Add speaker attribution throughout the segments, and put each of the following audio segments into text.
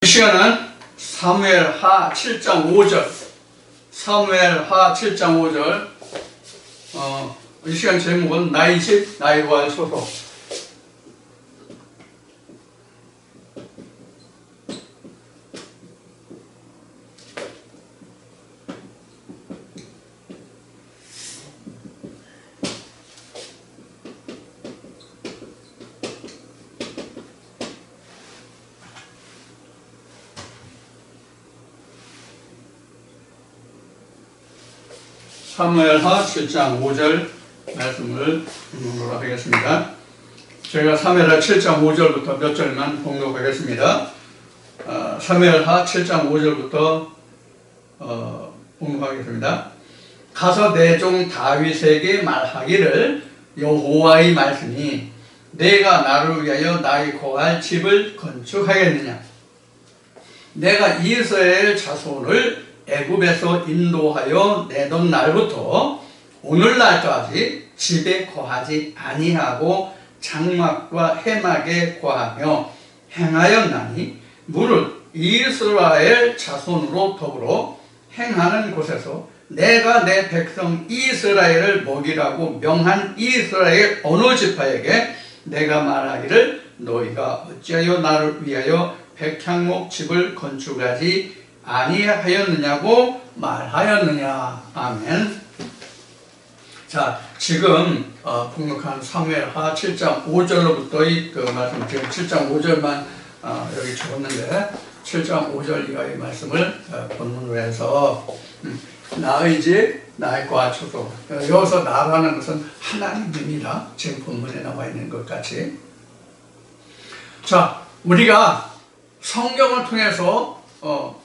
Speaker 1: 시간은 사무엘하 7장 5절, 사무엘하 7장 5절. 이 시간 제목은 나의 집, 나의 구할 소속. 사무엘하 7장 5절 말씀을 읽도록 하겠습니다. 저희가 사무엘하 7장 5절부터 몇 절만 봉독하겠습니다. 사무엘하 7장 5절부터 봉독하겠습니다. 가서 내 종 다윗에게 말하기를 여호와의 말씀이 내가 나를 위하여 나의 거할 집을 건축하겠느냐. 내가 이스라엘 자손을 애굽에서 인도하여 내던 날부터 오늘날까지 집에 거하지 아니하고 장막과 해막에 거하며 행하였나니 무릇 이스라엘 자손으로 더불어 행하는 곳에서 내가 내 백성 이스라엘을 먹이라고 명한 이스라엘 어느 지파에게 내가 말하기를 너희가 어찌하여 나를 위하여 백향목 집을 건축하지 아니하였느냐고 말하였느냐. 아멘. 자, 지금 봉독한 사무엘하 7장 5절로부터의 그 말씀, 지금 7장 5절만 여기 적었는데 7장 5절 이하의 말씀을 본문으로 해서 나의 집, 나의 거할 소속. 여기서 나라는 것은 하나님입니다. 지금 본문에 나와 있는 것 같이. 자, 우리가 성경을 통해서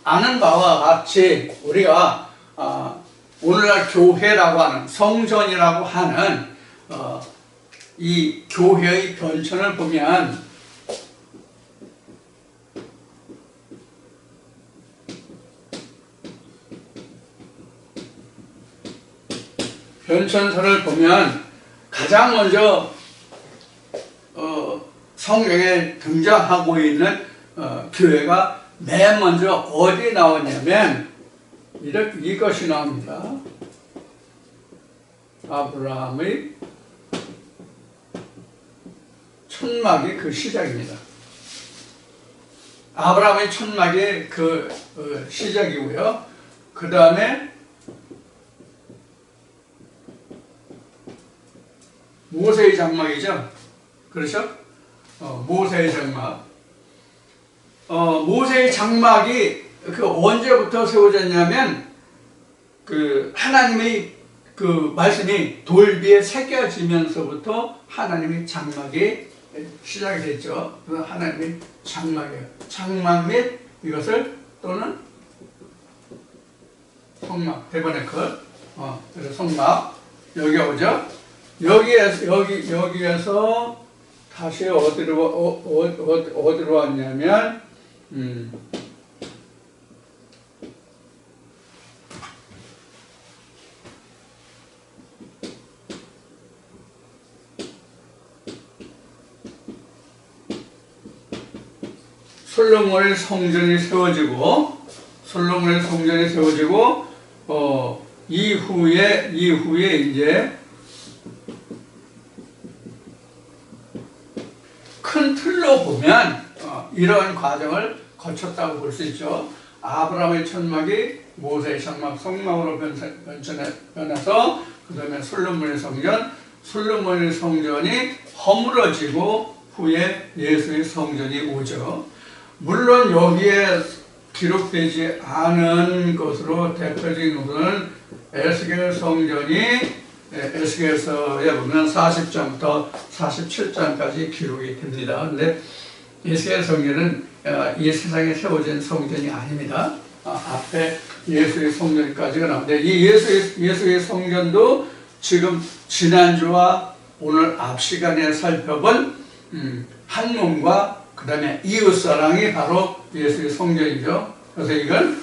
Speaker 1: 아는 바와 같이 우리가 오늘날 교회라고 하는 성전이라고 하는 이 교회의 변천을 보면 변천서를 보면 가장 먼저 성경에 등장하고 있는 교회가 맨 먼저 어디 나오냐면 이것이 나옵니다. 아브라함의 천막이 그 시작입니다. 아브라함의 천막이 그 시작이고요. 그 다음에 모세의 장막이죠. 그렇죠? 모세의 장막. 모세의 장막이 그 언제부터 세워졌냐면 그 하나님의 그 말씀이 돌 위에 새겨지면서부터 하나님의 장막이 시작이 됐죠. 그 하나님의 장막이에요. 장막 및 이것을 또는 성막, 테버네클. 그래서 성막 여기 오죠. 여기에서 다시 어디로 왔냐면 솔로몬의 성전이 세워지고 이후에 이제 큰 틀로 보면 이러한 과정을 거쳤다고 볼 수 있죠. 아브라함의 천막이 모세의 장막 성막으로 변해서 그 다음에 솔로몬의 성전이 허물어지고 후에 예수의 성전이 오죠. 물론 여기에 기록되지 않은 것으로 대표적인 것은 에스겔 성전이 에스겔서에 보면 40장부터 47장까지 기록이 됩니다. 그런데 에스겔 성전은 이 세상에 세워진 성전이 아닙니다. 앞에 예수의 성전까지가 나오는데 이 예수의 성전도 지금 지난주와 오늘 앞 시간에 살펴본 한 몸과 그 다음에 이웃사랑이 바로 예수의 성전이죠. 그래서 이건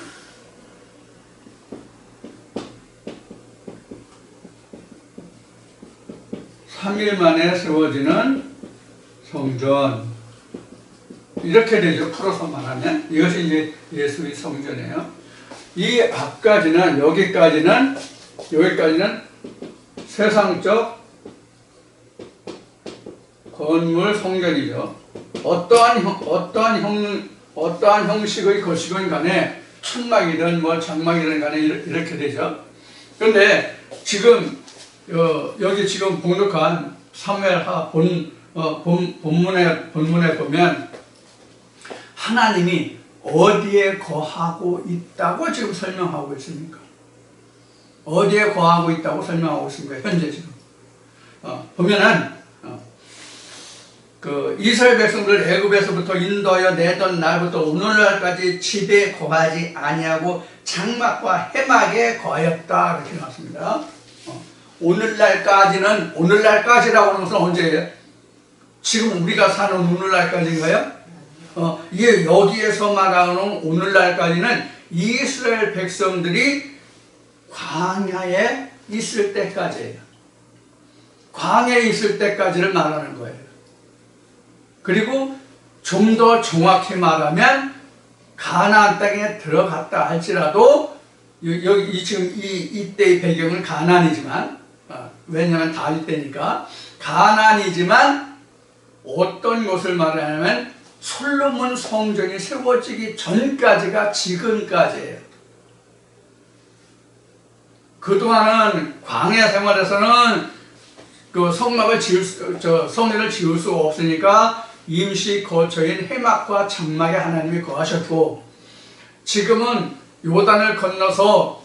Speaker 1: 3일 만에 세워지는 성전. 이렇게 되죠. 풀어서 말하면 이것이 이제 예수의 성전이에요. 이 앞까지는 여기까지는 세상적 건물 성전이죠. 어떠한 형식의 것이건 간에 천막이든 뭐 장막이든 간에 이렇게 되죠. 그런데 지금 여기 지금 봉독한 사무엘하 본문에 보면 하나님이 어디에 거하고 있다고 지금 설명하고 있습니까? 어디에 거하고 있다고 설명하고 있습니까? 현재 지금 보면은 그 이스라엘 백성들 애굽에서부터 인도하여 내던 날부터 오늘날까지 집에 거하지 아니하고 장막과 해막에 거하였다 이렇게 나왔습니다. 오늘날까지라고 하는 것은 언제예요? 지금 우리가 사는 오늘날까지인가요? 이게 여기에서 말하는 오늘날까지는 이스라엘 백성들이 광야에 있을 때까지예요. 광야에 있을 때까지를 말하는 거예요. 그리고 좀 더 정확히 말하면 가나안 땅에 들어갔다 할지라도 여기 지금 이때의 배경은 가나안이지만 왜냐하면 다윗 때니까 가나안이지만 어떤 것을 말하냐면 솔로몬 성전이 세워지기 전까지가 지금까지예요. 그동안은 광야 생활에서는 그 성전을 지을 수 없으니까 임시 거처인 해막과 장막에 하나님이 거하셨고, 지금은 요단을 건너서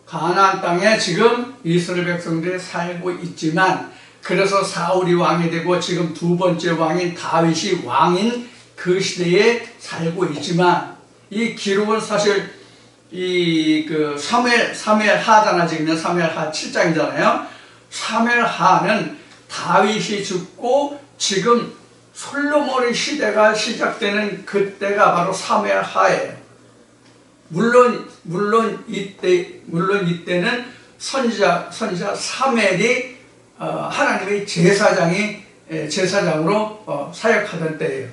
Speaker 1: 가나안 땅에 지금 이스라엘 백성들이 살고 있지만, 그래서 사울이 왕이 되고 지금 두 번째 왕인 다윗이 왕인 그 시대에 살고 있지만, 이 기록은 사실 그 사무엘하잖아. 지금 사무엘하 7장이잖아요. 사무엘하는 다윗이 죽고 지금 솔로몬의 시대가 시작되는 그때가 바로 사무엘하예요. 물론 이때는 선지자 사무엘이 하나님의 제사장으로 사역하던 때예요.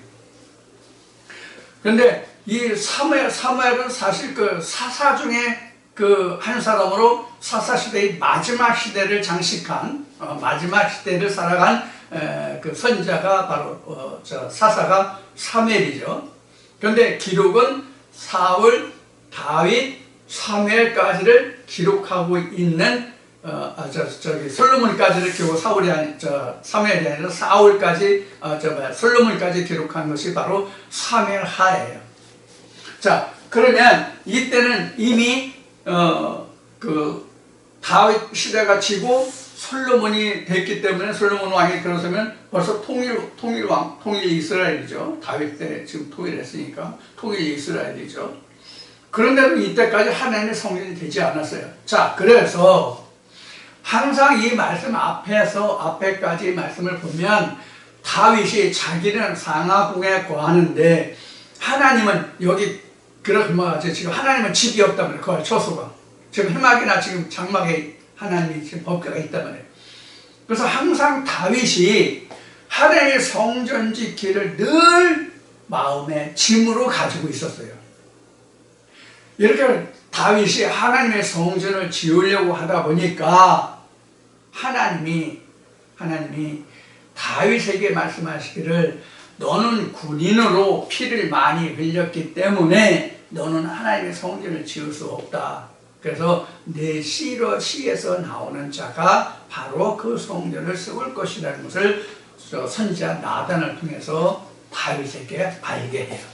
Speaker 1: 그런데 이 사무엘은 사실 그 사사 중에 그 한 사람으로 사사 시대의 마지막 시대를 장식한 마지막 시대를 살아간 그 선지자가 바로 사사가 사무엘이죠. 그런데 기록은 사울, 다윗, 사무엘까지를 기록하고 있는 솔로몬까지를 기록 사무엘이 아니라 사울까지 솔로몬까지 기록한 것이 바로 사무엘하예요. 자, 그러면 이때는 이미 그 다윗 시대가 지고 솔로몬이 됐기 때문에 솔로몬 왕이 들어서면 벌써 통일 이스라엘이죠. 다윗 때 지금 통일했으니까 통일 이스라엘이죠. 그런데도 이때까지 하나님의 성전이 되지 않았어요. 자, 그래서 항상 이 말씀 앞에까지 말씀을 보면 다윗이 자기는 상하궁에 거하는데 하나님은 여기 그렇게 말하죠. 지금 하나님은 집이 없다면 거할 처소가 지금 해막이나 지금 장막에 하나님이 지금 법궤가 있다면 그래서 항상 다윗이 하나님의 성전 짓기를 늘 마음의 짐으로 가지고 있었어요. 이렇게 다윗이 하나님의 성전을 지으려고 하다 보니까 하나님이 다윗에게 말씀하시기를 너는 군인으로 피를 많이 흘렸기 때문에 너는 하나님의 성전을 지을 수 없다. 그래서 내 시에서 나오는 자가 바로 그 성전을 세울 것이라는 것을 선지자 나단을 통해서 다윗에게 알게 해요.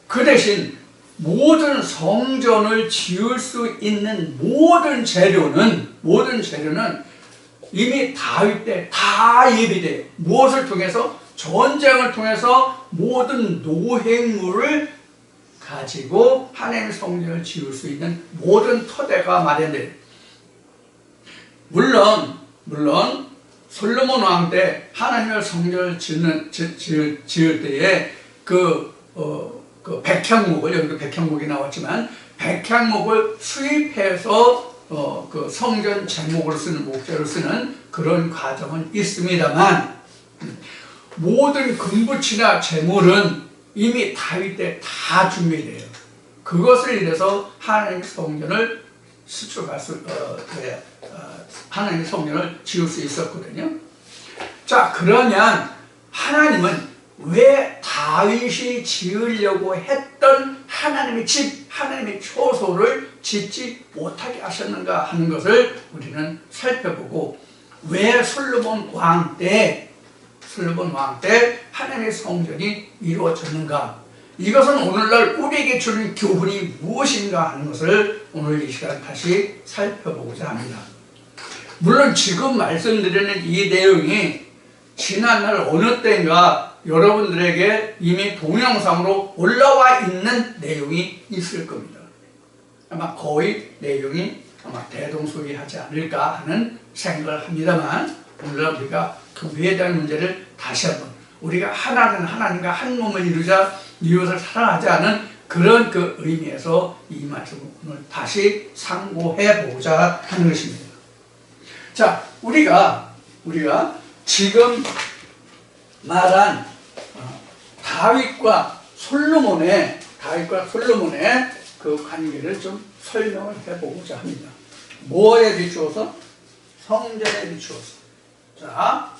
Speaker 1: 그 대신 모든 성전을 지을 수 있는 모든 재료는 이미 다윗 때 다 예비돼요. 무엇을 통해서? 전쟁을 통해서 모든 노획물을 가지고 하나님의 성전을 지을 수 있는 모든 토대가 마련돼요. 물론 솔로몬 왕 때 하나님의 성전을 지을 때에 그 백향목을, 여기도 백향목이 나왔지만 백향목을 수입해서 그 성전 제목으로 쓰는 목재로 쓰는 그런 과정은 있습니다만 모든 금붙이나 재물은 이미 다윗 때 다 준비돼요. 그것을 인해서 하나님의 성전을 하나님의 성전을 지을 수 있었거든요. 자, 그러면 하나님은 왜 다윗이 지으려고 했던 하나님의 집, 하나님의 처소를 짓지 못하게 하셨는가 하는 것을 우리는 살펴보고, 왜 솔로몬 왕 때 하나님의 성전이 이루어졌는가, 이것은 오늘날 우리에게 주는 교훈이 무엇인가 하는 것을 오늘 이 시간 다시 살펴보고자 합니다. 물론 지금 말씀드리는 이 내용이 지난날 어느 때인가 여러분들에게 이미 동영상으로 올라와 있는 내용이 있을 겁니다. 아마 거의 내용이 아마 대동소이하지 않을까 하는 생각을 합니다만, 오늘날 우리가 교회에 대한 문제를 다시 한번, 우리가 하나는 하나님과 한 몸을 이루자 이웃을 사랑하자는 그런 그 의미에서 이 말씀을 오늘 다시 상고해 보자 하는 것입니다. 자, 우리가 지금 말한 다윗과 솔로몬의 그 관계를 좀 설명을 해보고자 합니다. 뭐에 비추어서? 성전에 비추어서. 자,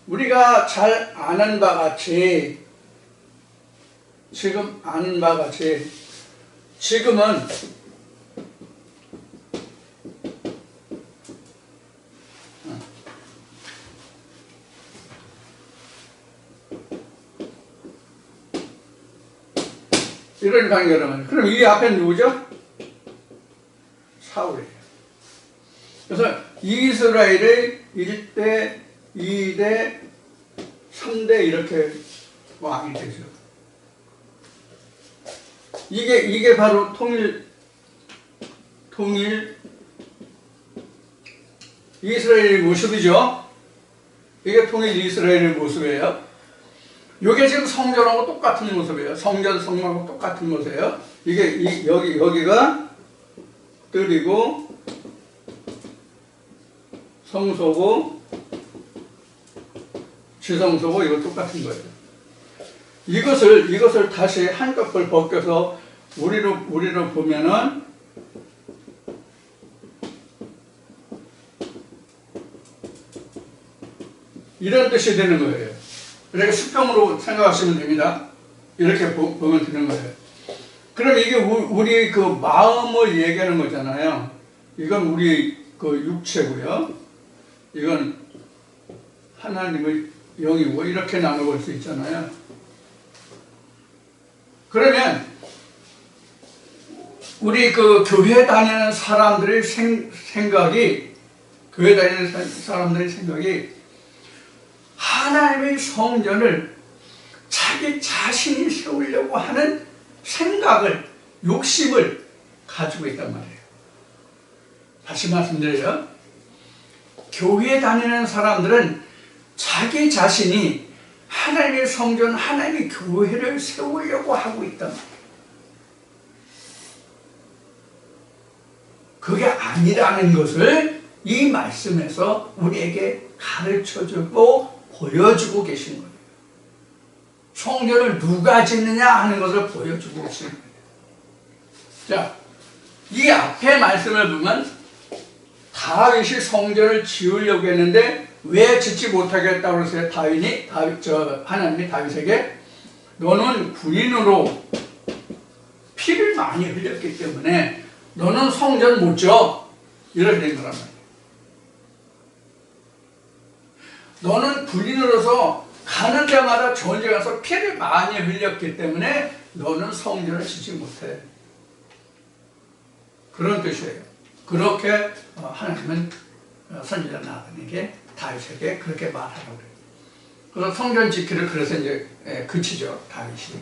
Speaker 1: 우리가 잘 아는 바 같이, 지금은 이런 관계라면, 그럼 이 앞에 누구죠? 사울이에요. 그래서 이스라엘의 1대, 2대, 3대 이렇게 왕이 되죠. 이게 바로 통일 이스라엘의 모습이죠. 이게 통일 이스라엘의 모습이에요. 이게 지금 성전하고 똑같은 모습이에요. 성전 성막하고 똑같은 모습이에요. 이게 여기가 뜰이고 성소고 지성소고 이거 똑같은 거예요. 이것을 다시 한꺼풀 벗겨서 우리로 보면은 이런 뜻이 되는 거예요. 이렇게 수평으로 생각하시면 됩니다. 이렇게 보면 되는 거예요. 그럼 이게 우리 그 마음을 얘기하는 거잖아요. 이건 우리 그 육체고요. 이건 하나님의 영이고, 이렇게 나눠볼 수 있잖아요. 그러면 우리 그 교회 다니는 사람들의 생각이 하나님의 성전을 자기 자신이 세우려고 하는 생각을, 욕심을 가지고 있단 말이에요. 다시 말씀드려요. 교회에 다니는 사람들은 자기 자신이 하나님의 성전, 하나님의 교회를 세우려고 하고 있단 말이에요. 그게 아니라는 것을 이 말씀에서 우리에게 가르쳐주고 보여주고 계신 거예요. 성전을 누가 짓느냐 하는 것을 보여주고 계신 거예요. 자, 이 앞에 말씀을 보면 다윗이 성전을 지으려고 했는데 왜 짓지 못하겠다고 그랬어요? 하나님이 다윗에게 너는 군인으로 피를 많이 흘렸기 때문에 너는 성전 못 지어. 이렇게 된 거란 말이에요. 너는 군인으로서 가는 데마다 전쟁에 가서 피를 많이 흘렸기 때문에 너는 성전을 짓지 못해. 그런 뜻이에요. 그렇게 하나님은 선지자 나단에게 다윗에게 그렇게 말하라고 그래요. 그래서 성전 짓기를 그래서 이제 그치죠, 다윗이.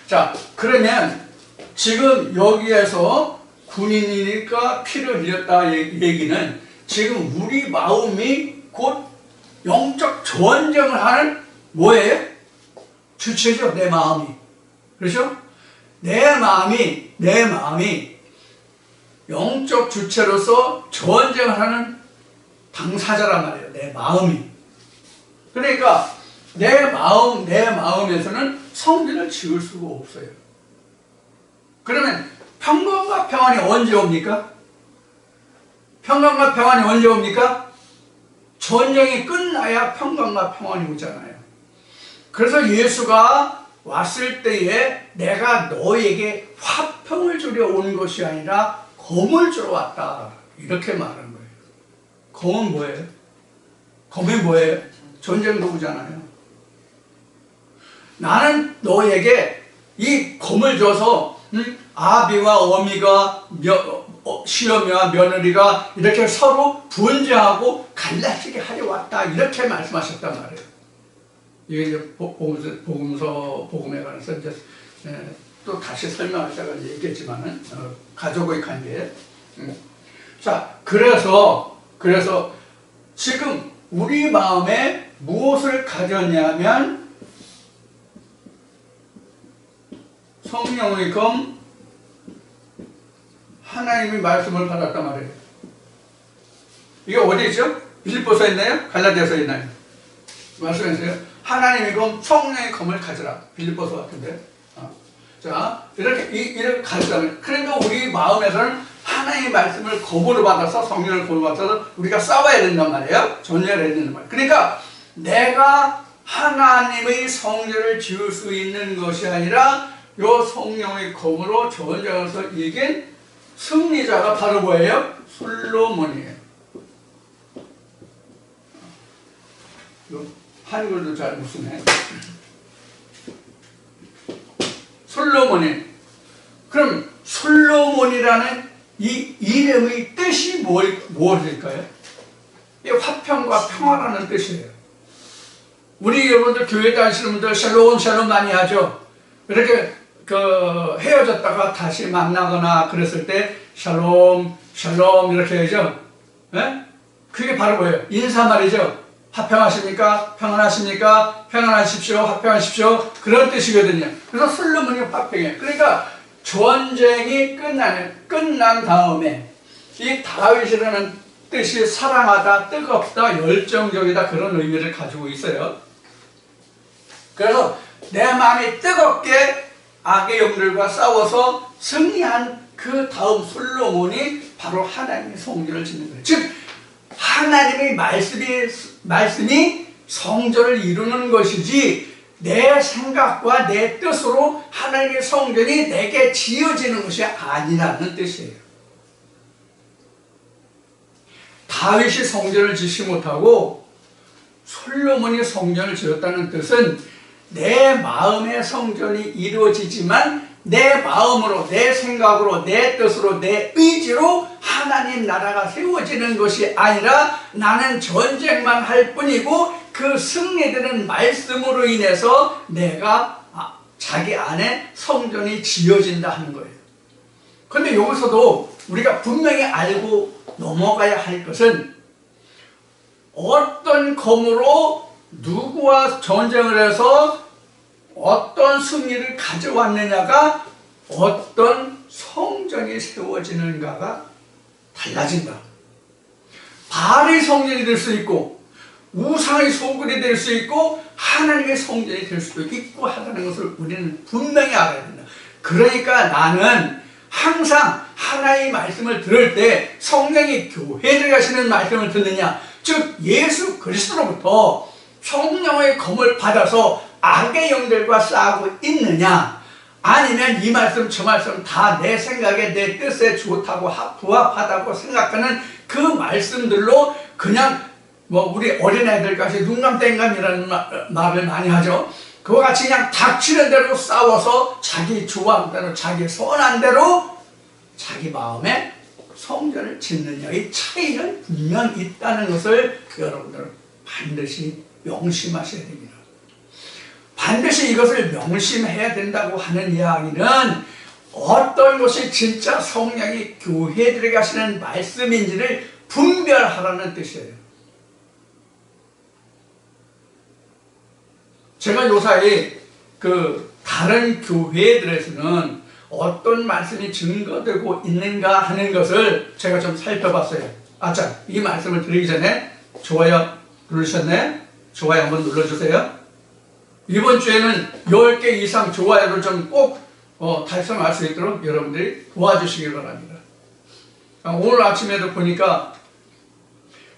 Speaker 1: 자, 그러면 지금 여기에서 군인이니까 피를 흘렸다 얘기는 지금 우리 마음이 곧 영적 전쟁을 하는 뭐예요? 주체죠, 내 마음이. 그렇죠? 내 마음이 영적 주체로서 전쟁을 하는 당사자란 말이에요. 내 마음이. 그러니까 내 마음에서는 성전을 지을 수가 없어요. 그러면 평강과 평안이 언제 옵니까? 평강과 평안이 언제 옵니까? 전쟁이 끝나야 평강과 평안이 오잖아요. 그래서 예수가 왔을 때에 내가 너에게 화평을 주려 온 것이 아니라 검을 주러 왔다. 이렇게 말한 거예요. 검은 뭐예요? 검이 뭐예요? 전쟁 도구잖아요. 나는 너에게 이 검을 줘서 아비와 어미가 시어미와 며느리가 이렇게 서로 분쟁하고 갈라지게 하려 왔다. 이렇게 말씀하셨단 말이에요. 이게 이제 복음에 관해서 이제 또 다시 설명하다가 얘기했지만은 가족의 관계. 자, 그래서 지금 우리 마음에 무엇을 가졌냐면 성령의 검, 하나님의 말씀을 받았단 말이에요. 이게 어디죠? 빌립보서에 있나요? 갈라디아서에 있나요? 말씀해주세요. 하나님의 검, 성령의 검을 가져라. 빌립보서 같은데. 자, 이렇게 가져라. 그러니까 우리 마음에서는 하나님의 말씀을 검으로 받아서, 성령을 검으로 받아서 우리가 싸워야 된단 말이에요. 전쟁을 해야 된단 말이에요. 그러니까 내가 하나님의 성전을 지을 수 있는 것이 아니라 요 성령의 검으로 전쟁에서 이긴 승리자가 바로 뭐예요? 솔로몬이에요. 한글도 잘 못 쓰네. 솔로몬이. 그럼 솔로몬이라는 이 이름의 뜻이 무엇일까요? 이 화평과 평화라는 뜻이에요. 우리 여러분들 교회 다니시는 분들 샬롬 샬롬 많이 하죠. 이렇게 헤어졌다가 다시 만나거나 그랬을 때 샬롬 샬롬 이렇게 하죠. 네? 그게 바로 뭐예요? 인사말이죠. 화평하십니까? 평안하십니까? 평안하십시오. 화평하십시오. 그런 뜻이거든요. 그래서 솔로몬이 화평해요. 그러니까 전쟁이 끝난 다음에 이 다윗이라는 뜻이 사랑하다, 뜨겁다, 열정적이다 그런 의미를 가지고 있어요. 그래서 내 마음이 뜨겁게 악의 영들과 싸워서 승리한 그 다음 솔로몬이 바로 하나님의 성전을 짓는 거예요. 즉 하나님의 말씀이 성전을 이루는 것이지 내 생각과 내 뜻으로 하나님의 성전이 내게 지어지는 것이 아니라는 뜻이에요. 다윗이 성전을 짓지 못하고 솔로몬이 성전을 지었다는 뜻은 내 마음의 성전이 이루어지지만 내 마음으로, 내 생각으로, 내 뜻으로, 내 의지로 하나님 나라가 세워지는 것이 아니라 나는 전쟁만 할 뿐이고 그 승리되는 말씀으로 인해서 내가 자기 안에 성전이 지어진다 하는 거예요. 그런데 여기서도 우리가 분명히 알고 넘어가야 할 것은 어떤 검으로 누구와 전쟁을 해서 어떤 승리를 가져왔느냐가 어떤 성전이 세워지는가가 달라진다. 바알의 성전이 될 수 있고 우상의 소굴이 될 수 있고 하나님의 성전이 될 수도 있고 하다는 것을 우리는 분명히 알아야 된다. 그러니까 나는 항상 하나님의 말씀을 들을 때 성령이 교회에 가시는 말씀을 듣느냐, 즉 예수 그리스도로부터 성령의 검을 받아서 악의 영들과 싸우고 있느냐, 아니면 이 말씀 저 말씀 다 내 생각에 내 뜻에 좋다고 부합하다고 생각하는 그 말씀들로 그냥 우리 어린애들까지 눈감땡감이라는 말을 많이 하죠. 그와 같이 그냥 닥치는 대로 싸워서 자기 좋아하는 대로 자기 선한 대로 자기 마음에 성전을 짓느냐의 차이는 분명히 있다는 것을 여러분들은 반드시 명심하셔야 됩니다. 반드시 이것을 명심해야 된다고 하는 이야기는 어떤 것이 진짜 성령이 교회들에게 하시는 말씀인지를 분별하라는 뜻이에요. 제가 요사이 다른 교회들에서는 어떤 말씀이 증거되고 있는가 하는 것을 제가 좀 살펴봤어요. 이 말씀을 드리기 전에 좋아요 누르셨네? 좋아요 한번 눌러주세요. 이번 주에는 10개 이상 좋아요를 좀 꼭 달성할 수 있도록 여러분들이 도와주시기 바랍니다. 오늘 아침에도 보니까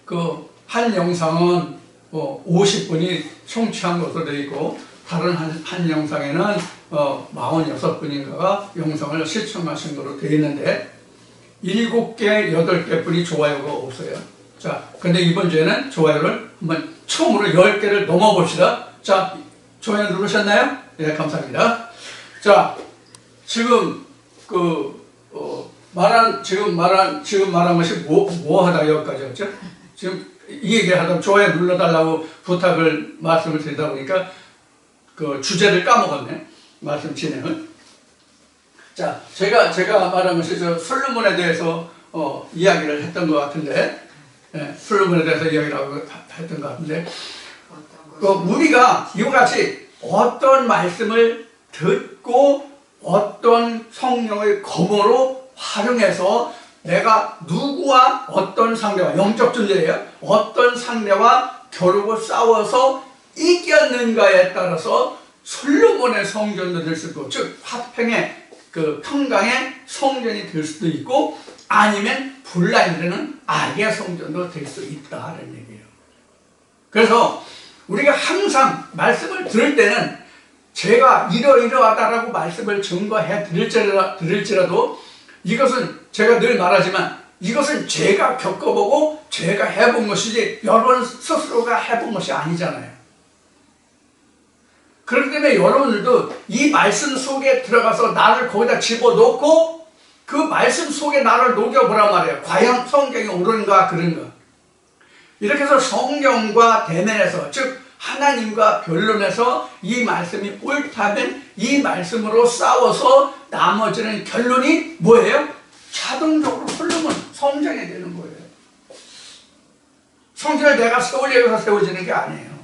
Speaker 1: 그 한 영상은 50분이 청취한 것으로 되어 있고, 다른 한 영상에는 46분인가가 영상을 시청하신 것으로 되어 있는데 7개, 8개 분이 좋아요가 없어요. 자, 근데 이번 주에는 좋아요를 한번 처음으로 10개를 넘어봅시다. 자, 좋아요 누르셨나요? 네, 감사합니다. 자, 지금 말한 것이 뭐 하다 여기까지였죠? 지금 이 얘기를 하다 좋아요 눌러달라고 말씀을 드리다 보니까 그 주제를 까먹었네. 말씀 진행을. 자, 제가 말한 것이 솔로몬에 대해서 이야기를 했던 것 같은데, 솔로몬에 대해서 이야기를 했던 것 같은데, 우리가 이와 같이 어떤 말씀을 듣고 어떤 성령의 검으로 활용해서 내가 누구와 어떤 상대와, 영적 존재예요, 어떤 상대와 겨루고 싸워서 이겼는가에 따라서 솔로몬의 성전도 될 수도 있고, 즉 화평의 평강의 성전이 될 수도 있고, 아니면 블라인드는 악의 성전도 될 수 있다는 얘기예요. 그래서 우리가 항상 말씀을 들을 때는 제가 이러이러하다라고 말씀을 증거해 드릴지라도 이것은 제가 늘 말하지만 이것은 제가 겪어보고 제가 해본 것이지 여러분 스스로가 해본 것이 아니잖아요. 그렇기 때문에 여러분들도 이 말씀 속에 들어가서 나를 거기다 집어넣고 그 말씀 속에 나를 녹여보란 말이에요. 과연 성경이 옳은가 그른가. 이렇게 해서 성경과 대면해서, 즉 하나님과 변론해서 이 말씀이 옳다면 이 말씀으로 싸워서 나머지는 결론이 뭐예요? 자동적으로 솔로몬 성전이 되는 거예요. 성전을 내가 세우려고 해서 세워지는 게 아니에요.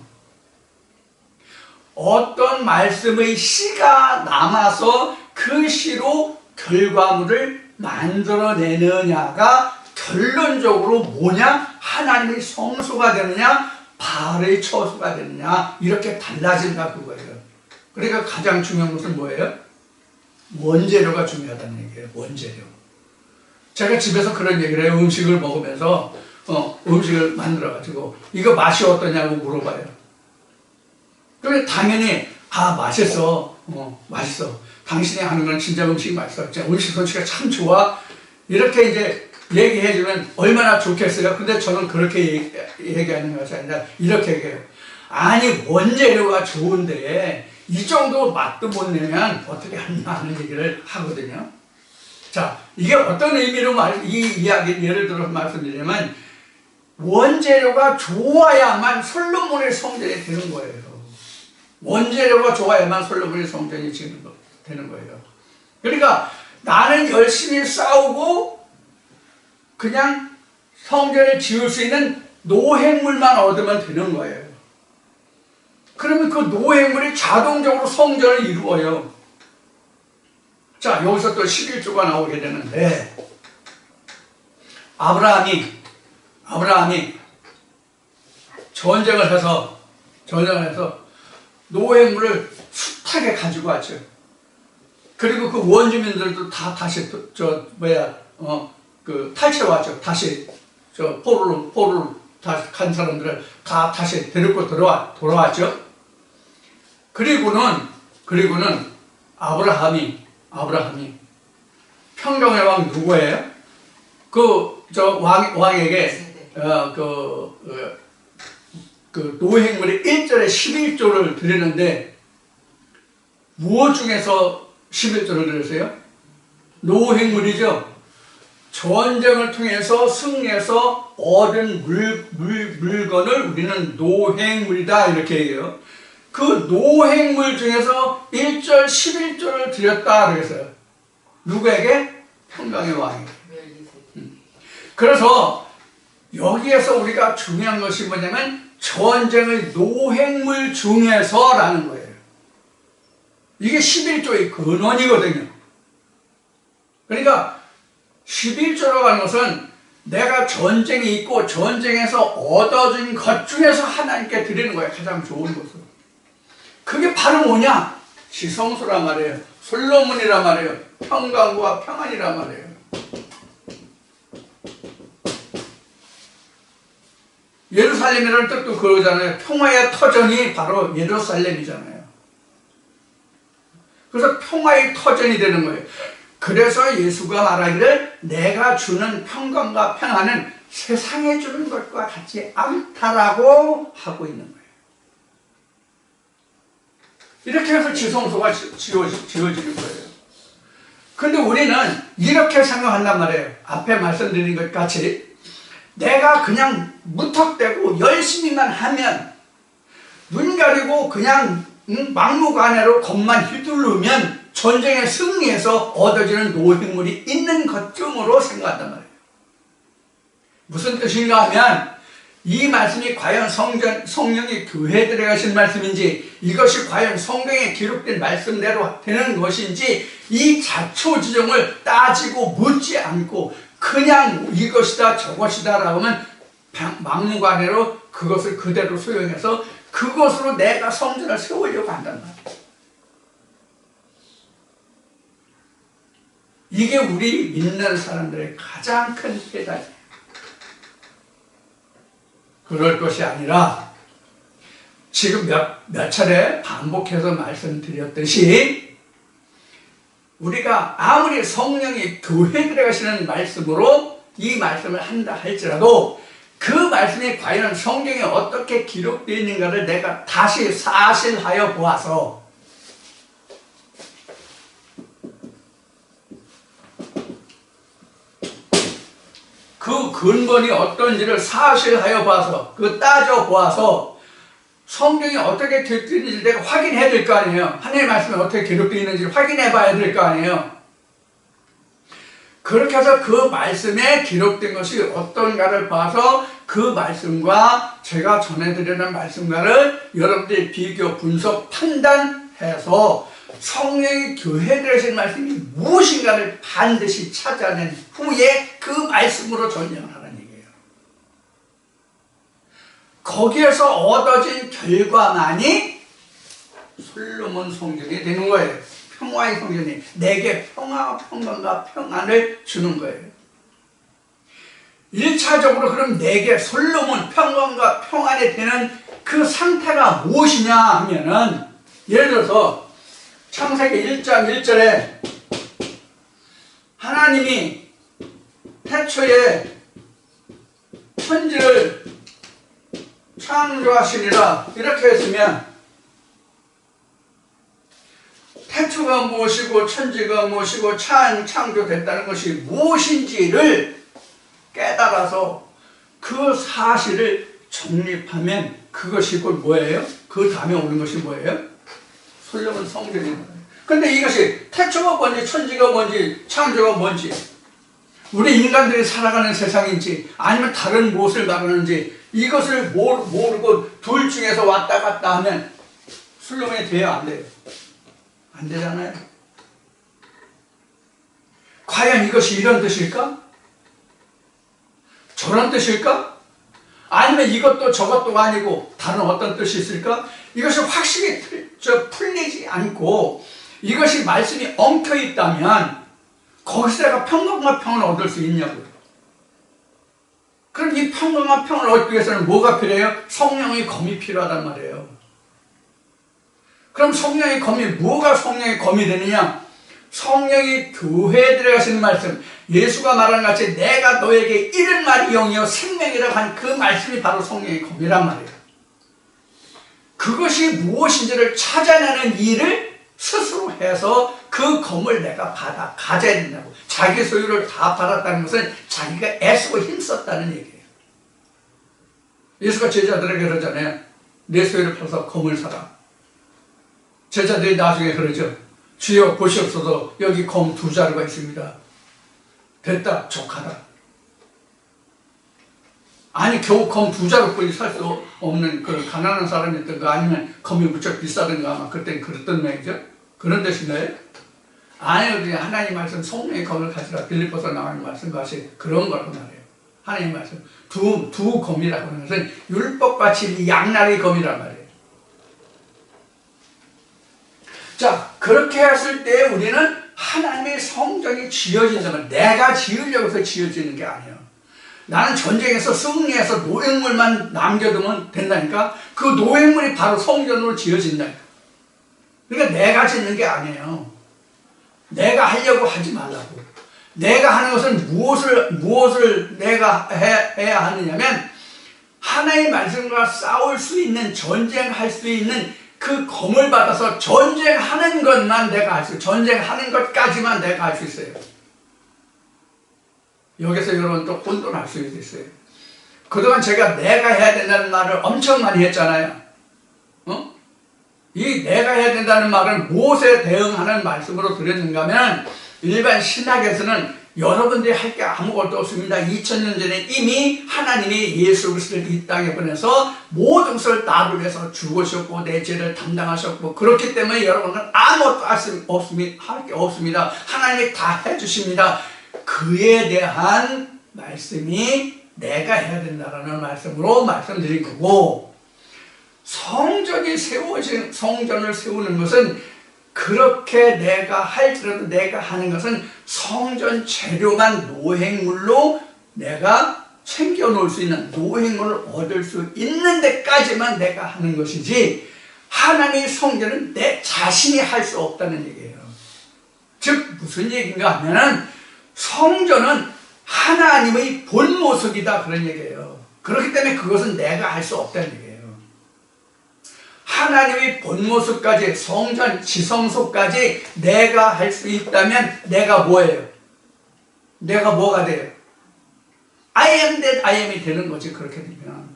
Speaker 1: 어떤 말씀의 씨가 남아서 그 씨로 결과물을 만들어내느냐가 결론적으로 뭐냐? 하나님의 성소가 되느냐? 바알의 처소가 되느냐? 이렇게 달라진다 그거예요. 그러니까 가장 중요한 것은 뭐예요? 원재료가 중요하다는 얘기예요. 원재료. 제가 집에서 그런 얘기를 해요. 음식을 먹으면서 음식을 만들어가지고 이거 맛이 어떠냐고 물어봐요. 그러면 당연히 맛있어. 맛있어. 당신이 하는 건 진짜 음식이 맛있어. 음식 솜씨가 참 좋아. 이렇게 이제 얘기해주면 얼마나 좋겠어요. 근데 저는 그렇게 얘기하는 것이 아니라 이렇게 얘기해요. 아니 원재료가 좋은데 이 정도 맛도 못 내면 어떻게 하냐 하는 얘기를 하거든요. 자, 이게 어떤 의미로 이 이야기 예를 들어서 말씀드리면 원재료가 좋아야만 솔로몬의 성전이 되는 거예요. 원재료가 좋아야만 솔로몬의 성전이 되는 거예요. 그러니까 나는 열심히 싸우고 그냥 성전을 지을 수 있는 노획물만 얻으면 되는 거예요. 그러면 그 노획물이 자동적으로 성전을 이루어요. 자, 여기서 또 11조가 나오게 되는데, 아브라함이 전쟁을 해서 노획물을 숱하게 가지고 왔죠. 그리고 그 원주민들도 다 다시 탈취해 왔죠. 다시 포로를 다시 간 사람들을 다 다시 데리고 돌아왔죠. 그리고는 아브라함이 평강의 왕 누구예요? 왕에게 그 노획물의 1절에 11조를 드리는데 무엇 중에서 11조를 드렸어요? 노획물이죠. 전쟁을 통해서 승리해서 얻은 물건을 우리는 노획물이다 이렇게 얘기해요. 그 노획물 중에서 1절 11조를 드렸다 그랬어요. 누구에게? 평강의 왕에게. 그래서 여기에서 우리가 중요한 것이 뭐냐면 전쟁의 노획물 중에서라는 거예요. 이게 11조의 근원이거든요. 그러니까 11조라고 하는 것은 내가 전쟁이 있고 전쟁에서 얻어진 것 중에서 하나님께 드리는 거예요. 가장 좋은 것은. 그게 바로 뭐냐? 지성소라 말이에요. 솔로몬이라 말이에요. 평강과 평안이라 말이에요. 예루살렘이라는 뜻도 그러잖아요. 평화의 터전이 바로 예루살렘이잖아요. 그래서 평화의 터전이 되는 거예요. 그래서 예수가 말하기를 내가 주는 평강과 평안은 세상에 주는 것과 같지 않다라고 하고 있는 거예요. 이렇게 해서 지성소가 지어지는 거예요. 근데 우리는 이렇게 생각한단 말이에요. 앞에 말씀드린 것 같이 내가 그냥 무턱대고 열심히만 하면 눈 가리고 그냥 막무가내로 겁만 휘두르면 전쟁에 승리해서 얻어지는 노획물이 있는 것쯤으로 생각한단 말이에요. 무슨 뜻인가 하면 이 말씀이 과연 성령이 교회들에 가신 말씀인지 이것이 과연 성경에 기록된 말씀대로 되는 것인지 이 자초지종을 따지고 묻지 않고 그냥 이것이다 저것이다 라고 하면 막무가내로 그것을 그대로 수용해서 그것으로 내가 성전을 세우려고 한단 말이에요. 이게 우리 믿는 사람들의 가장 큰 회당이에요. 그럴 것이 아니라 지금 몇 차례 반복해서 말씀드렸듯이 우리가 아무리 성령이 교회들에 가시는 말씀으로 이 말씀을 한다 할지라도 그 말씀이 과연 성경에 어떻게 기록되어 있는가를 내가 다시 사실하여 보아서 그 근본이 어떤지를 사실하여 봐서 그 따져 보아서 성경이 어떻게 기록되어 있는지 내가 확인해야 될 거 아니에요. 하나님의 말씀이 어떻게 기록되어 있는지 확인해 봐야 될 거 아니에요. 그렇게 해서 그 말씀에 기록된 것이 어떤가를 봐서 그 말씀과 제가 전해드리는 말씀과를 여러분들이 비교, 분석, 판단해서 성령이 교회들에 하신 말씀이 무엇인가를 반드시 찾아낸 후에 그 말씀으로 전쟁하라는 얘기예요. 거기에서 얻어진 결과만이 솔로몬 성전이 되는 거예요. 평화의 성전이 내게 평화와 평강과 평안을 주는 거예요. 1차적으로 그럼 내게 솔로몬 평강과 평안이 되는 그 상태가 무엇이냐 하면은 예를 들어서 창세기 1장 1절에 하나님이 태초에 천지를 창조하시니라 이렇게 했으면 태초가 무엇이고 천지가 무엇이고 창조됐다는 것이 무엇인지를 깨달아서 그 사실을 정립하면 그것이 곧 뭐예요? 그 다음에 오는 것이 뭐예요? 솔로몬 성전이에요. 근데 이것이 태초가 뭔지 천지가 뭔지 창조가 뭔지 우리 인간들이 살아가는 세상인지 아니면 다른 무엇을 말하는지 이것을 모르고 둘 중에서 왔다 갔다 하면 솔로몬이 돼요? 안 돼요? 안 되잖아요. 과연 이것이 이런 뜻일까? 저런 뜻일까? 아니면 이것도 저것도 아니고 다른 어떤 뜻이 있을까? 이것이 확실히 풀리지 않고 이것이 말씀이 엉켜 있다면 거기서 내가 평강과 평을 얻을 수 있냐고요. 그럼 이 평강과 평을 얻기 위해서는 뭐가 필요해요? 성령의 검이 필요하단 말이에요. 그럼 성령의 검이 뭐가 성령의 검이 되느냐? 성령이 교회들에 가시는 말씀, 예수가 말한 같이 내가 너에게 이른 말이 영이요 생명이라고 한 그 말씀이 바로 성령의 검이란 말이에요. 그것이 무엇인지를 찾아내는 일을 스스로 해서 그 검을 내가 가져야 된다고. 자기 소유를 다 받았다는 것은 자기가 애쓰고 힘썼다는 얘기예요. 예수가 제자들에게 그러잖아요. 내 소유를 팔아서 검을 사라. 제자들이 나중에 그러죠. 주여 보시옵소서 여기 검 2자루가 있습니다. 됐다 족하다. 아니 겨우 검 2자루뿐이 살 수 없는 그 가난한 사람이었던가 아니면 검이 무척 비싸던가 아마 그땐 그랬던 모양이죠. 그런 뜻인가요? 아니요 하나님 말씀 성령의 검을 가지라 빌립보서 나오는 말씀과시 그런 거라고 말해요. 하나님 말씀 두 검이라고 하는 것은 율법과 진리 양날의 검이란 말이에요. 자, 그렇게 했을 때 우리는 하나님의 성전이 지어진다면 내가 지으려고 해서 지어지는 게 아니에요. 나는 전쟁에서 승리해서 노획물만 남겨두면 된다니까. 그 노획물이 바로 성전으로 지어진다니까. 그러니까 내가 짓는 게 아니에요. 내가 하려고 하지 말라고. 내가 하는 것은 무엇을 내가 해야 하느냐면 하나님의 말씀과 싸울 수 있는, 전쟁할 수 있는 그 검을 받아서 전쟁하는 것만 내가 할 수 있어요. 전쟁하는 것까지만 내가 할 수 있어요. 여기서 여러분 또 혼돈할 수 있어요. 그동안 제가 내가 해야 된다는 말을 엄청 많이 했잖아요. 이 내가 해야 된다는 말을 무엇에 대응하는 말씀으로 드렸는가 하면 일반 신학에서는 여러분들이 할 게 아무것도 없습니다. 2000년 전에 이미 하나님이 예수 그리스도를 이 땅에 보내서 모든 것을 나를 위해서 죽으셨고 내 죄를 담당하셨고 그렇기 때문에 여러분은 아무것도 할 게 없습니다. 하나님이 다 해주십니다. 그에 대한 말씀이 내가 해야 된다는 말씀으로 말씀드린 거고, 성전을 세우는 것은 그렇게 내가 할지라도 내가 하는 것은 성전 재료만 노획물로 내가 챙겨 놓을 수 있는, 노획물을 얻을 수 있는 데까지만 내가 하는 것이지 하나님의 성전은 내 자신이 할 수 없다는 얘기예요. 즉 무슨 얘기인가 하면은 성전은 하나님의 본 모습이다 그런 얘기예요. 그렇기 때문에 그것은 내가 할 수 없다는 얘기예요. 하나님의 본 모습까지, 성전 지성소까지 내가 할 수 있다면 내가 뭐예요? 내가 뭐가 돼요? I am that I am이 되는 거지. 그렇게 되면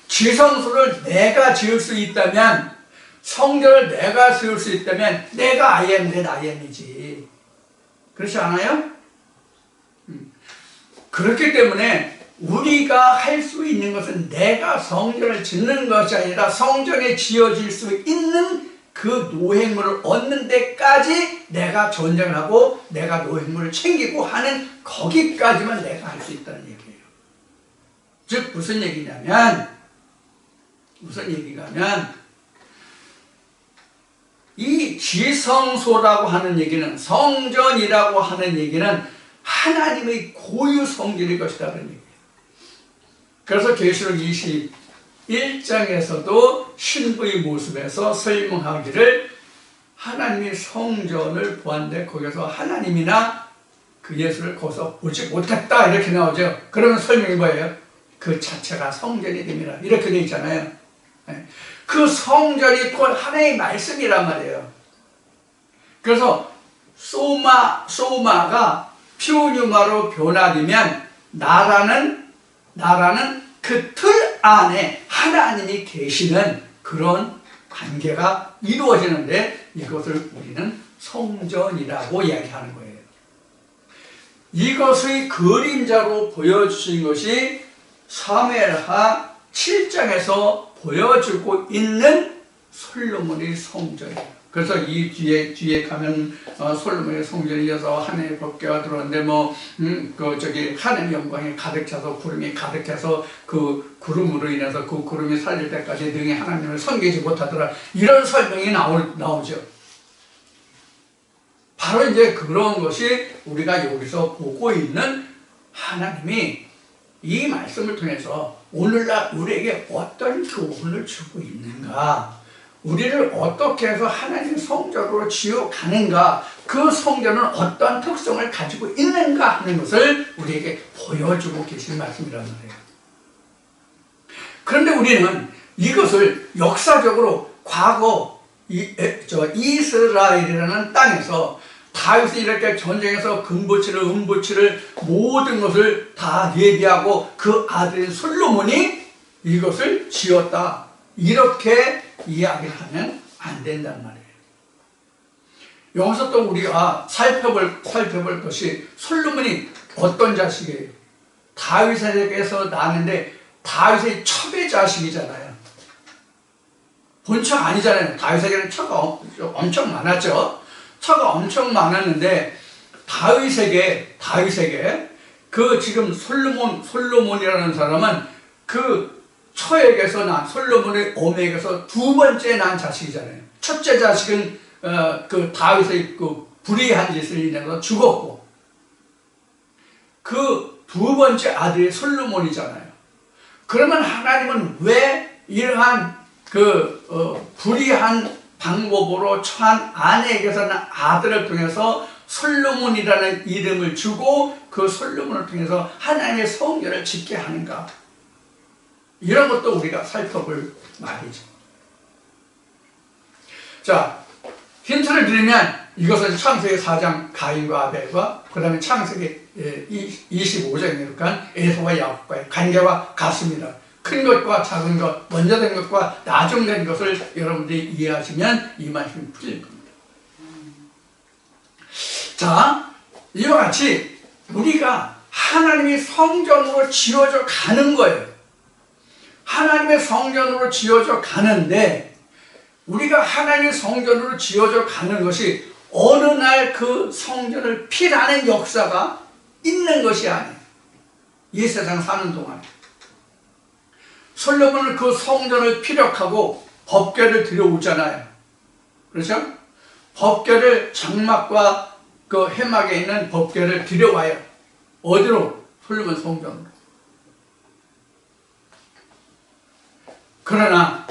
Speaker 1: 지성소를 내가 지을 수 있다면, 성전을 내가 지을 수 있다면 내가 I am that I am이지. 그렇지 않아요? 그렇기 때문에 우리가 할 수 있는 것은 내가 성전을 짓는 것이 아니라 성전에 지어질 수 있는 그 노획물을 얻는 데까지 내가 전쟁을 하고 내가 노획물을 챙기고 하는 거기까지만 내가 할 수 있다는 얘기예요. 즉 무슨 얘기냐면 이 지성소라고 하는 얘기는, 성전이라고 하는 얘기는 하나님의 고유 성전일 것이다 그런 얘기예요. 그래서 계시록 21장에서도 신부의 모습에서 설명하기를 하나님의 성전을 보았는데 거기서 하나님이나 그 예수를 거기서 보지 못했다 이렇게 나오죠. 그러면 설명이 뭐예요? 그 자체가 성전이 됩니다. 이렇게 되어 있잖아요. 그 성전이 곧 하나님의 말씀이란 말이에요. 그래서 소마가 피오뉴마로 변화되면 나라는 그 틀 안에 하나님이 계시는 그런 관계가 이루어지는데 이것을 우리는 성전이라고 이야기하는 거예요. 이것의 그림자로 보여주신 것이 사무엘하 7장에서 보여주고 있는 솔로몬의 성전이에요. 그래서 이 뒤에 가면 솔로몬의 성전에 이어서 하나님의 법궤가 들어오는데 하나님의 영광이 가득 차서 구름이 가득해서 그 구름으로 인해서 그 구름이 살릴 때까지 능히 하나님을 섬기지 못하더라. 이런 설명이 나오죠. 바로 이제 그런 것이 우리가 여기서 보고 있는 하나님이 이 말씀을 통해서 오늘날 우리에게 어떤 교훈을 주고 있는가, 우리를 어떻게 해서 하나님의 성전으로 지어가는가, 그 성전은 어떤 특성을 가지고 있는가 하는 것을 우리에게 보여주고 계신 말씀이란 말이에요. 그런데 우리는 이것을 역사적으로 과거 이스라엘이라는 땅에서 다윗이 이렇게 전쟁에서 금보치를 은보치를 모든 것을 다 예비하고 그 아들인 솔로몬이 이것을 지었다, 이렇게 이야기를 하면 안 된단 말이에요. 여기서 또 우리가 살펴볼 것이 솔로몬이 어떤 자식이에요? 다윗에게서 나는데 다윗의 첩의 자식이잖아요. 본처 아니잖아요. 다윗에게는 처가 엄청 많았죠. 처가 엄청 많았는데 다윗에게 그 지금 솔로몬이라는 사람은 그 초에게서 난 솔로몬의 어머니에게서 두 번째 난 자식이잖아요. 첫째 자식은 그 다윗의 그 불의한 짓을 인해서 죽었고, 그 두 번째 아들이 솔로몬이잖아요. 그러면 하나님은 왜 이러한 불의한 방법으로 처한 아내에게서는 아들을 통해서 솔로몬이라는 이름을 주고 그 솔로몬을 통해서 하나님의 성전을 짓게 하는가? 이런 것도 우리가 살펴볼 말이죠. 자, 힌트를 드리면 이것은 창세기 4장 가인과 아벨과 그 다음에 창세기 25장이니까 에서와 야곱과의 관계와 같습니다. 큰 것과 작은 것, 먼저 된 것과 나중된 것을 여러분들이 이해하시면 이 말씀이 풀릴 겁니다. 자, 이와 같이 우리가 하나님이 성전으로 지어져 가는 거예요. 하나님의 성전으로 지어져 가는데, 우리가 하나님의 성전으로 지어져 가는 것이 어느 날 그 성전을 피라는 역사가 있는 것이 아니에요. 이 세상 사는 동안 솔로몬은 그 성전을 피력하고 법궤를 들여오잖아요. 그렇죠? 법궤를 장막과 그 해막에 있는 법궤를 들여와요. 어디로? 솔로몬 성전으로. 그러나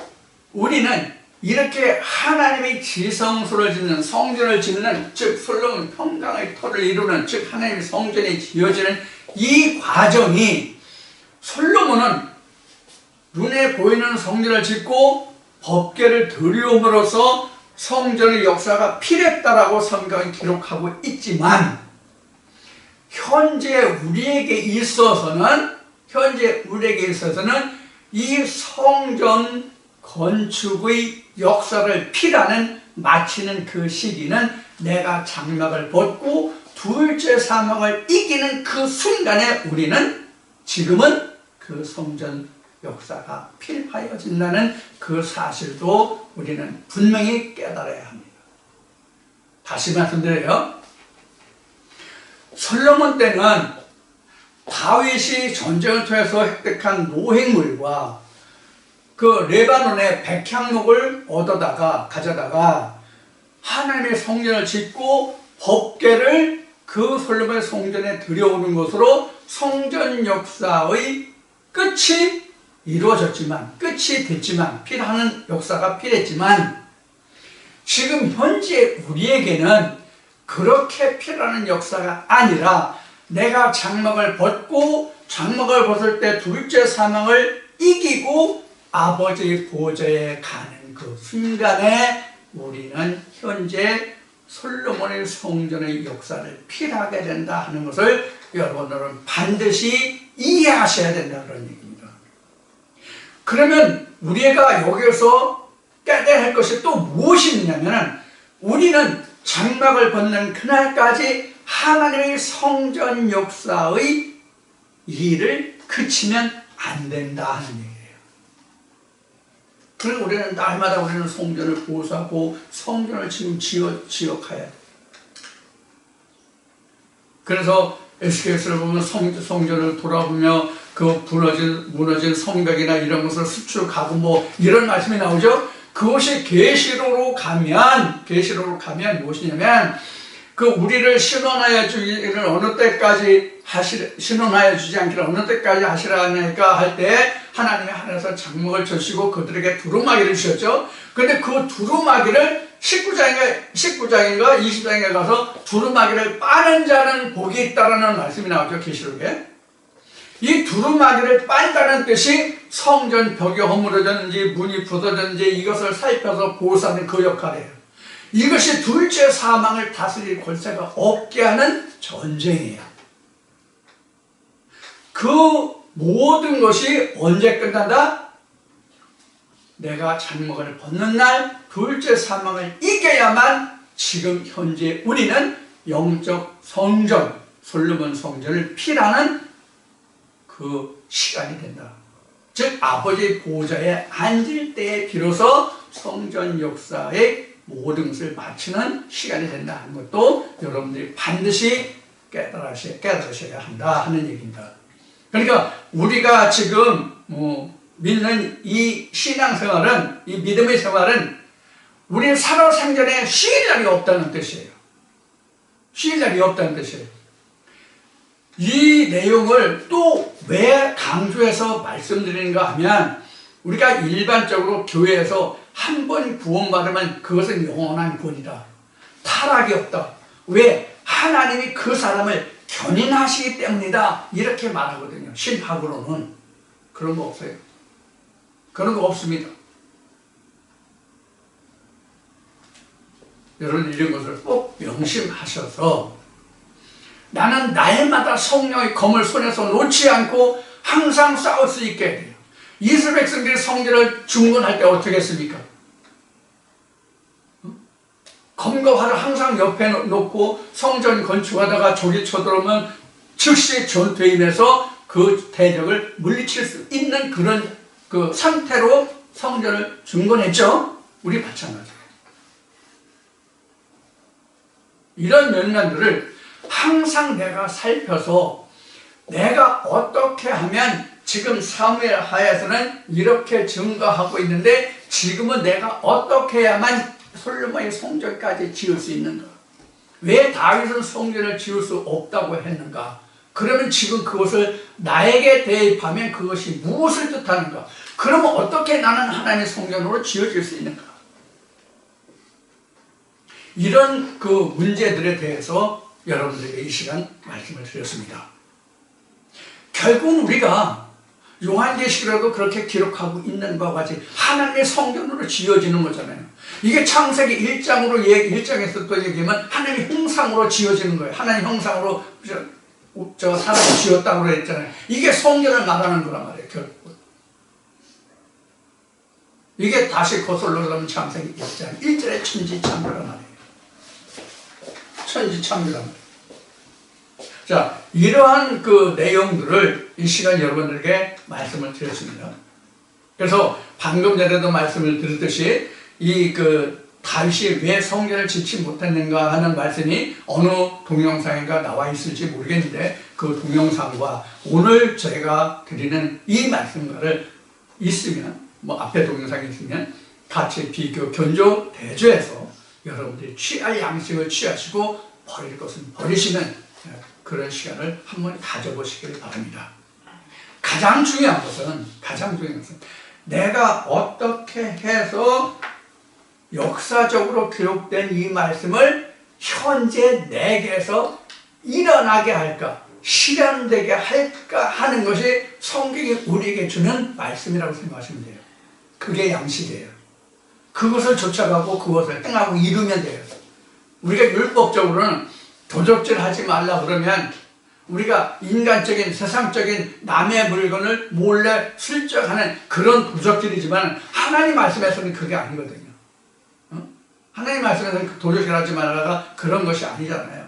Speaker 1: 우리는 이렇게 하나님의 지성소를 짓는, 성전을 짓는, 즉 솔로몬 평강의 터를 이루는, 즉 하나님의 성전이 지어지는 이 과정이, 솔로몬은 눈에 보이는 성전을 짓고 법궤를 들여옴으로써 성전의 역사가 필요했다라고 성경이 기록하고 있지만, 현재 우리에게 있어서는 이 성전 건축의 역사를 피라는 마치는 그 시기는 내가 장막을 벗고 둘째 사망을 이기는 그 순간에 우리는 지금은 그 성전 역사가 필하여진다는 그 사실도 우리는 분명히 깨달아야 합니다. 다시 말씀드려요. 솔로몬 때는 다윗이 전쟁을 통해서 획득한 노획물과 그 레바논의 백향목을 가져다가 하나님의 성전을 짓고 법궤를 그 솔로몬의 성전에 들여오는 것으로 성전 역사의 끝이 이루어졌지만, 끝이 됐지만, 필요한 역사가 필요했지만, 지금 현재 우리에게는 그렇게 필요한 역사가 아니라 내가 장막을 벗고 장막을 벗을 때 둘째 사망을 이기고 아버지의 보좌에 가는 그 순간에 우리는 현재 솔로몬의 성전의 역사를 필하게 된다 하는 것을 여러분들은 반드시 이해하셔야 된다 그런 얘기입니다. 그러면 우리가 여기서 깨달아야 할 것이 또 무엇이 있냐면, 우리는 장막을 벗는 그날까지 하나님의 성전 역사의 일을 그치면 안 된다 하는 얘기예요. 그래서 우리는 날마다 우리는 성전을 보수하고 성전을 지금 지어가야 돼요. 그래서 에스겔서를 보면 성전을 돌아보며 그 무너진 성벽이나 이런 것을 수축하고 뭐 이런 말씀이 나오죠. 그것이 계시로로 가면 무엇이냐면, 그 우리를 신원하여 주기를 어느 때까지 신원하여 주지 않기를 어느 때까지 하시라니까 할 때 하나님이 하늘에서 장막을 쳐시고 그들에게 두루마기를 주셨죠. 그런데 그 두루마기를 19장인가 20장에 가서 두루마기를 빠는 자는 복이 있다라는 말씀이 나오죠. 계시록에. 이 두루마기를 빤다는 뜻이 성전 벽이 허물어졌는지 문이 부서졌는지 이것을 살펴서 보호하는 그 역할이에요. 이것이 둘째 사망을 다스릴 권세가 없게 하는 전쟁이에요. 그 모든 것이 언제 끝난다? 내가 장막을 벗는 날 둘째 사망을 이겨야만 지금 현재 우리는 영적 성전, 솔로몬 성전을 피라는 그 시간이 된다. 즉 아버지의 보좌에 앉을 때에 비로소 성전 역사의 모든 것을 마치는 시간이 된다 하는 것도 여러분들이 반드시 깨달으셔야 한다 하는 얘기입니다. 그러니까 우리가 지금 믿는 이 신앙생활은, 이 믿음의 생활은 우리 살아생전에 쉴 날이 없다는 뜻이에요. 쉴 날이 없다는 뜻이에요. 이 내용을 또 왜 강조해서 말씀드리는가 하면, 우리가 일반적으로 교회에서 한 번 구원받으면 그것은 영원한 구원이다, 타락이 없다, 왜? 하나님이 그 사람을 견인하시기 때문이다, 이렇게 말하거든요. 신학으로는. 그런 거 없어요. 그런 거 없습니다. 여러분, 이런 것을 꼭 명심하셔서, 나는 날마다 성령의 검을 손에서 놓지 않고 항상 싸울 수 있게 돼요. 이스라엘 백성들이 성전을 중건할 때 어떻게 했습니까? 검과 활을 항상 옆에 놓고 성전 건축하다가 적이 쳐들어오면 즉시 전투에 임해서 그 대적을 물리칠 수 있는 그런 그 상태로 성전을 중건했죠. 우리 마찬가지예요. 이런 면면들을 항상 내가 살펴서, 내가 어떻게 하면 지금 사무엘 하에서는 이렇게 증거하고 있는데, 지금은 내가 어떻게 해야만 솔로몬의 성전까지 지을 수 있는가? 왜 다윗은 성전을 지을 수 없다고 했는가? 그러면 지금 그것을 나에게 대입하면 그것이 무엇을 뜻하는가? 그러면 어떻게 나는 하나님의 성전으로 지어질 수 있는가? 이런 그 문제들에 대해서 여러분들에게 이 시간 말씀을 드렸습니다. 결국 우리가 요한계시록에도 그렇게 기록하고 있는 것과 같이 하나님의 성전으로 지어지는 거잖아요. 이게 창세기 1장에서 또 얘기하면 하나님의 형상으로 지어지는 거예요. 하나님 형상으로 저 사람을 지었다고 그랬잖아요. 이게 성전을 말하는 거란 말이에요. 결국 이게 다시 거슬러 가면 창세기 1장 1절에 천지창조란 말이에요. 천지창조란 말이에요. 자, 이러한 그 내용들을 이 시간 여러분들에게 말씀을 드렸습니다. 그래서 방금 전에도 말씀을 드렸듯이 이 그 다윗이 왜 성전을 짓지 못했는가 하는 말씀이 어느 동영상인가 나와 있을지 모르겠는데, 그 동영상과 오늘 제가 드리는 이 말씀과를 있으면, 뭐 앞에 동영상이 있으면 같이 비교, 견조, 대조해서 여러분들이 취할 양식을 취하시고 버릴 것은 버리시는 그런 시간을 한번 가져보시길 바랍니다. 가장 중요한 것은 내가 어떻게 해서 역사적으로 기록된 이 말씀을 현재 내게서 일어나게 할까, 실현되게 할까 하는 것이 성경이 우리에게 주는 말씀이라고 생각하시면 돼요. 그게 양식이에요. 그것을 쫓아가고 그것을 행하고 이루면 돼요. 우리가 율법적으로는 도적질 하지 말라 그러면 우리가 인간적인 세상적인 남의 물건을 몰래 슬쩍하는 그런 도적질이지만, 하나님 말씀에서는 그게 아니거든요. 하나님 말씀에서는 도적질 하지 말라가 그런 것이 아니잖아요.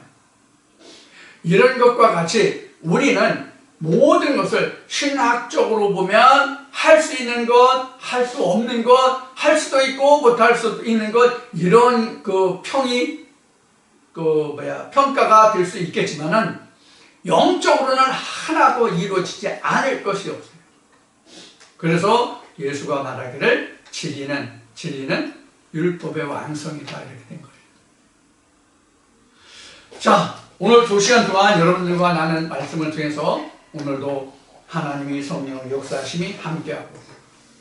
Speaker 1: 이런 것과 같이 우리는 모든 것을 신학적으로 보면 할 수 있는 것, 할 수 없는 것, 할 수도 있고 못할 수도 있는 것, 이런 그 평가가 될 수 있겠지만은 영적으로는 하나도 이루어지지 않을 것이 없어요. 그래서 예수가 말하기를 진리는 율법의 완성이다, 이렇게 된 거예요. 자, 오늘 2시간 동안 여러분들과 나눈 말씀을 통해서 오늘도 하나님의 성령 역사심이 함께하고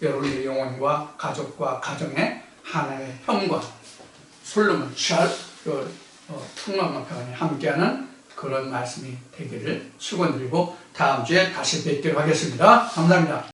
Speaker 1: 여러분의 영혼과 가족과 가정에 하나님의 평과 솔로몬 풍랑과 평안이 함께하는 그런 말씀이 되기를 축원드리고 다음 주에 다시 뵙도록 하겠습니다. 감사합니다.